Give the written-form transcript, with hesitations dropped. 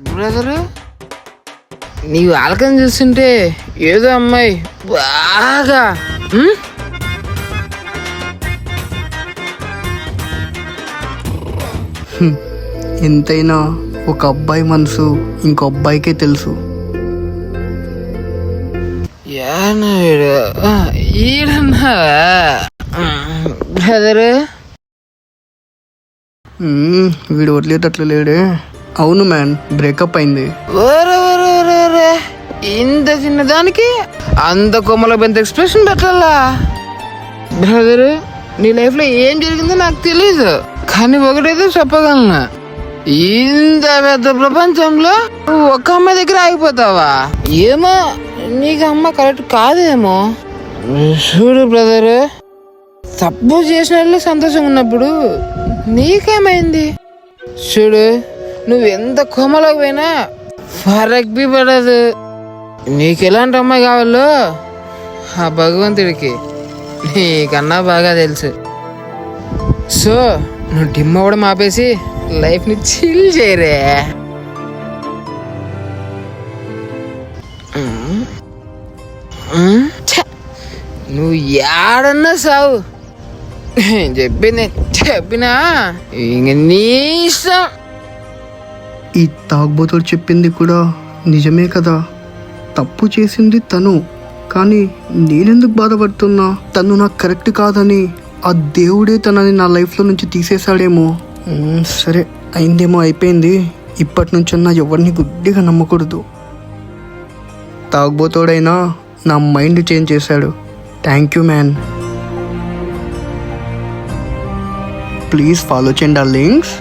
Brother, నీ వాళ్ళకం చూస్తుంటే ఏదో అమ్మాయి బాగా ఎంతైనా ఒక అబ్బాయి మనసు ఇంకో అబ్బాయికే తెలుసు. ఈడన్నావా బ్రదరు? వీడు వదిలేటట్లు లేడే. అవును మ్యాన్, బ్రేకప్ అయింది. ఇంత చిన్నదానికి అంత కొమ్మల పెద్ద ఎక్స్ప్రెషన్ పెట్టాలా? బ్రదరు, నీ లైఫ్ లో ఏం జరిగిందో నాకు తెలీదు, కానీ ఒకటైతే చెప్పగలను, ఇంత పెద్ద ప్రపంచంలో ఒక అమ్మాయి దగ్గర ఆగిపోతావా? ఏమో, నీకు అమ్మ కరెక్ట్ కాదేమో. చూడు బ్రదరు, తప్పు చేసిన వాళ్ళు సంతోషంగా ఉన్నప్పుడు నీకేమైంది? చూడు, నువ్వు ఎంత కొమ్మలోకి పోయినా ఫరక్ బి పడదు. నీకు ఎలాంటి అమ్మాయి కావాలో ఆ భగవంతుడికి నీకన్నా బాగా తెలుసు. సో నువ్వు డిమ్ అవ్వడం ఆపేసి లైఫ్ని చిల్ చేయరే. నువ్వు ఏడన్నా సావు, చెప్పినా ఇంక నీ ఇష్టం. ఈ తాగుబోతుడు చెప్పింది కూడా నిజమే కదా. తప్పు చేసింది తను, కానీ నేనెందుకు బాధపడుతున్నా? తను నాకు కరెక్ట్ కాదని ఆ దేవుడే తనని నా లైఫ్లో నుంచి తీసేశాడేమో. సరే, అయిందేమో అయిపోయింది. ఇప్పటి నుంచన్నా ఎవరిని గుడ్డిగా నమ్మకూడదు. తాగుబోతోడైనా నా మైండ్ చేంజ్ చేశాడు. Thank you man. Please follow చేయండి డార్లింగ్స్.